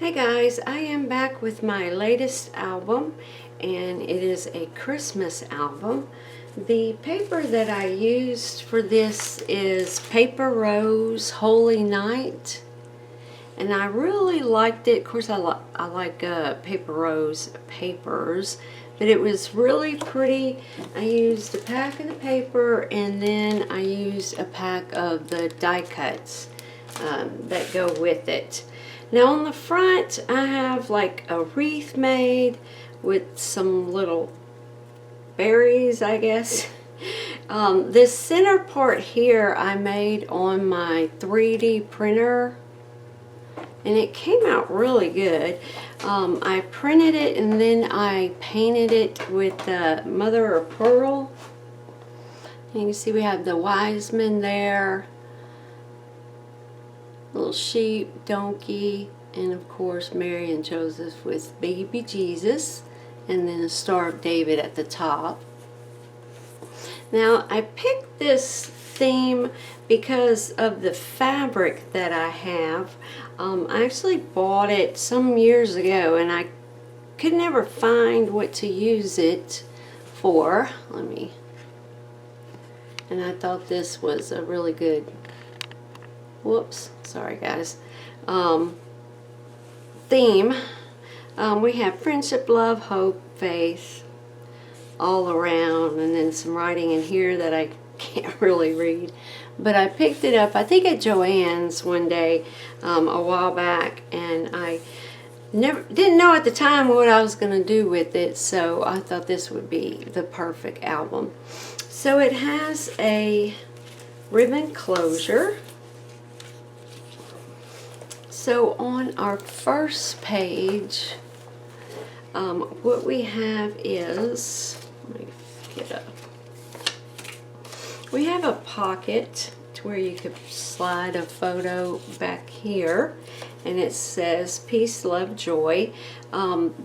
Hey guys, I am back with my latest album, and it is a Christmas album. The paper that I used for this is Paper Rose Holy Night, and I really liked it. Of course, I like Paper Rose papers, but it was really pretty. I used a pack of the paper, and then I used a pack of the die cuts that go with it. Now on the front I have like a wreath made with some little berries, I guess. This center part here I made on my 3D printer, and it came out really good. I printed it and then I painted it with mother of pearl. And you can see we have the wise men there, little sheep, donkey, and of course Mary and Joseph with baby Jesus, and then the Star of David at the top. Now I picked this theme because of the fabric that I have. I actually bought it some years ago and I could never find what to use it for. And I thought this was a really good, whoops, sorry guys, theme. We have friendship, love, hope, faith all around, and then some writing in here that I can't really read. But I picked it up, I think at Joann's one day a while back, and I didn't know at the time what I was going to do with it, so I thought this would be the perfect album. So it has a ribbon closure. So on our first page, what we have is, let me get up. We have a pocket to where you could slide a photo back here, and it says peace, love, joy.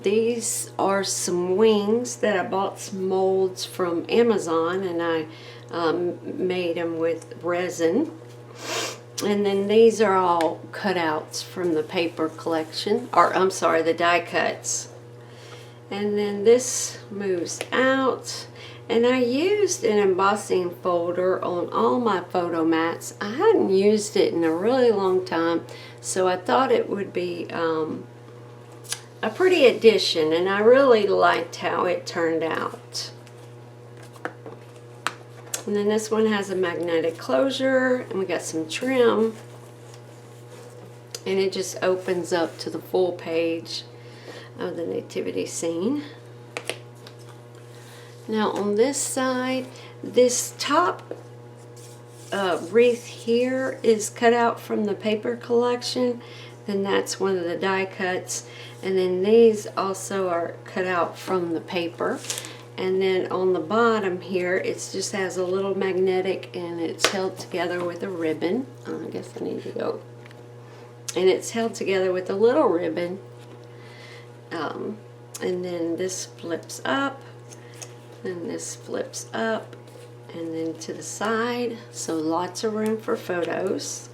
These are some wings that I bought some molds from Amazon, and I made them with resin. And then these are all cutouts from the paper collection, or I'm sorry, the die cuts. And then this moves out, and I used an embossing folder on all my photo mats. I hadn't used it in a really long time, so I thought it would be a pretty addition, and I really liked how it turned out. And then this one has a magnetic closure, and we got some trim, and it just opens up to the full page of the nativity scene. Now on this side, this top wreath here is cut out from the paper collection, and that's one of the die cuts, and then these also are cut out from the paper. And then on the bottom here, it just has a little magnetic, and it's held together with a ribbon. I guess I need to go. And it's held together with a little ribbon. And then this flips up, and this flips up, and then to the side. So lots of room for photos.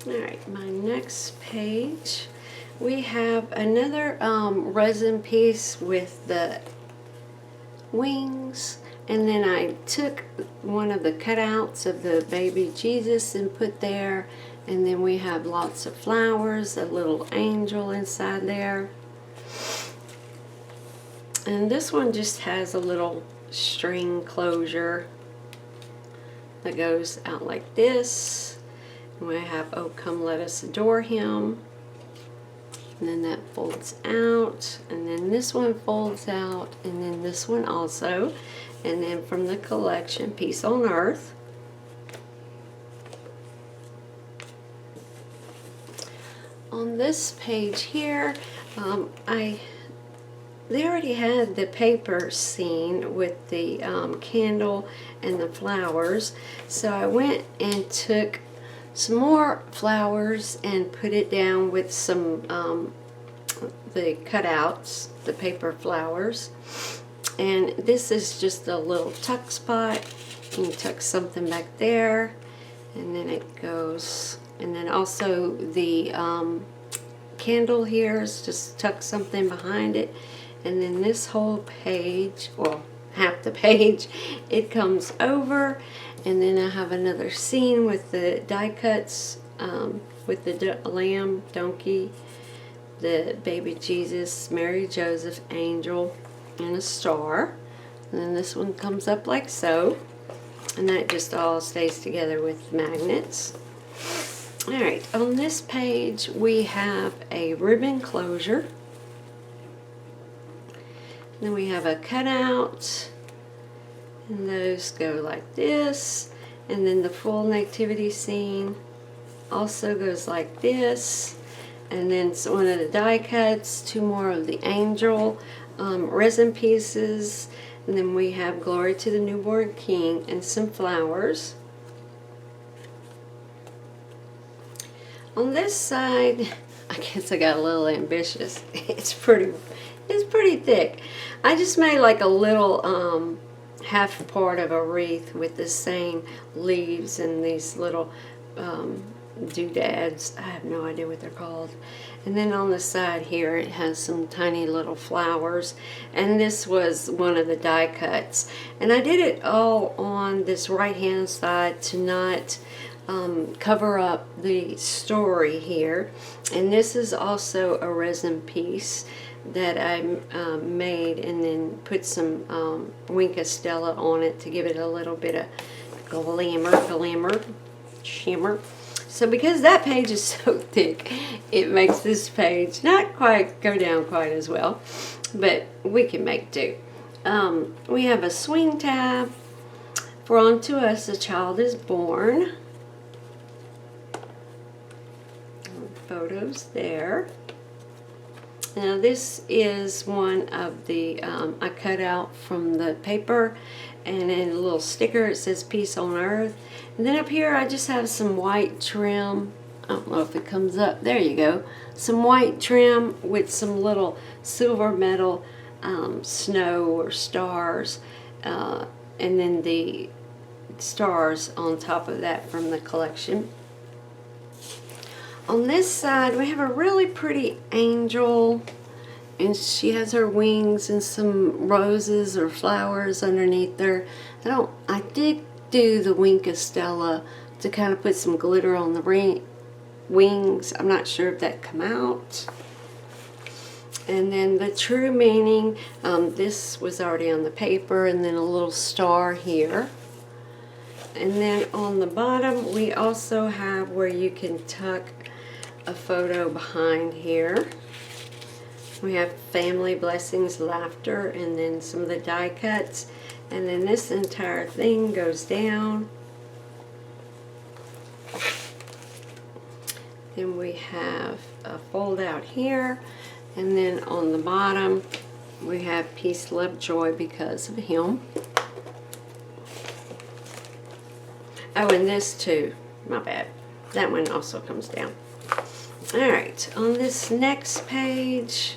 Alright, my next page. We have another resin piece with the wings, and then I took one of the cutouts of the baby Jesus and put there, and then we have lots of flowers, a little angel inside there. And this one just has a little string closure that goes out like this. And we have, oh come let us adore him. And then that folds out, and then this one folds out, and then this one also. And then from the collection, Peace on Earth. On this page here, they already had the paper scene with the candle and the flowers. So I went and took some more flowers and put it down with some the cutouts, the paper flowers. And this is just a little tuck spot. You can tuck something back there, and then it goes, and then also the candle here is just tuck something behind it, and then this whole page, well, half the page, it comes over, and then I have another scene with the die cuts, with the lamb, donkey, the baby Jesus, Mary, Joseph, angel, and a star. And then this one comes up like so, and that just all stays together with magnets. Alright, on this page we have a ribbon closure. Then we have a cutout, and those go like this. And then the full nativity scene also goes like this. And then it's one of the die cuts, two more of the angel resin pieces. And then we have Glory to the Newborn King and some flowers. On this side, I guess I got a little ambitious. It's pretty thick. I just made like a little half part of a wreath with the same leaves and these little doodads. I have no idea what they're called. And then on the side here it has some tiny little flowers, and this was one of the die cuts, and I did it all on this right hand side to not cover up the story here. And this is also a resin piece that I made and then put some Wink Stella on it to give it a little bit of glamour, shimmer. So because that page is so thick, it makes this page not quite go down quite as well, but we can make do. We have a swing tab for Unto Us a Child is Born. Photos there. Now this is one of the, I cut out from the paper, and in a little sticker it says Peace on Earth. And then up here I just have some white trim. I don't know if it comes up. There you go. Some white trim with some little silver metal snow or stars, and then the stars on top of that from the collection. On this side we have a really pretty angel, and she has her wings and some roses or flowers underneath her. I did do the Wink Stella to kind of put some glitter on the wings. I'm not sure if that come out. And then the true meaning, this was already on the paper, and then a little star here. And then on the bottom we also have where you can tuck a photo behind here. We have family, blessings, laughter, and then some of the die cuts. And then this entire thing goes down. Then we have a fold out here. And then on the bottom we have peace, love, joy because of him. Oh, and this too. My bad. That one also comes down. Alright, on this next page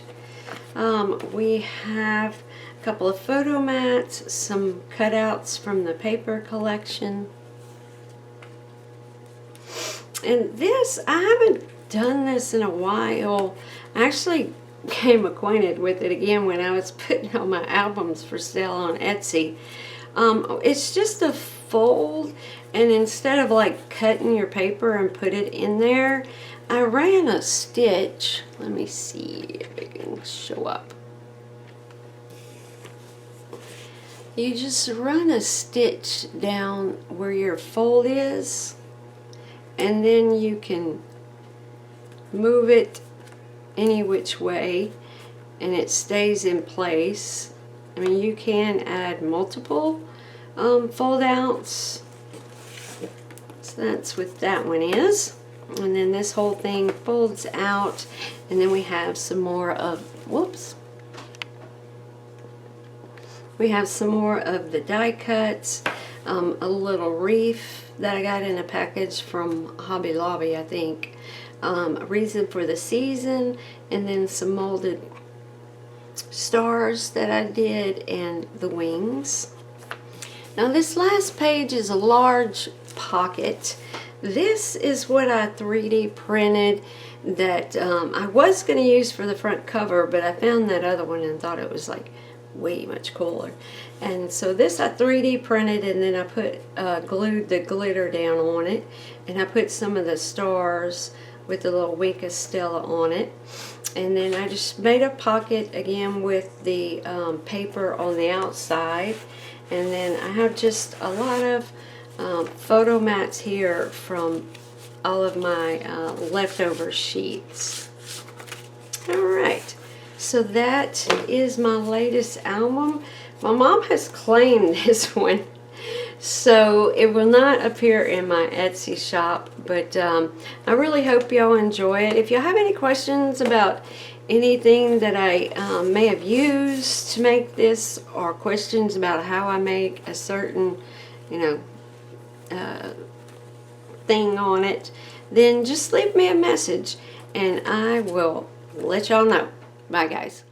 we have a couple of photo mats, some cutouts from the paper collection. And this, I haven't done this in a while. I actually became acquainted with it again when I was putting all my albums for sale on Etsy. It's just a fold, and instead of like cutting your paper and put it in there, I ran a stitch. Let me see if it can show up. You just run a stitch down where your fold is, and then you can move it any which way and it stays in place. I mean, you can add multiple fold outs. So that's what that one is. And then this whole thing folds out, and then we have some more of, whoops. We have some more of the die cuts, a little wreath that I got in a package from Hobby Lobby, I think. A reason for the season, and then some molded stars that I did, and the wings. Now this last page is a large pocket this is what I 3D printed that I was going to use for the front cover, but I found that other one and thought it was like way much cooler. And so this I 3D printed, and then I put glued the glitter down on it, and I put some of the stars with the little Wink of Stella on it. And then I just made a pocket again with the paper on the outside. And then I have just a lot of photo mats here from all of my leftover sheets. Alright, so that is my latest album. My mom has claimed this one, so it will not appear in my Etsy shop, but I really hope y'all enjoy it. If y'all have any questions about anything that I may have used to make this, or questions about how I make a certain, thing on it, then just leave me a message and I will let y'all know. Bye, guys.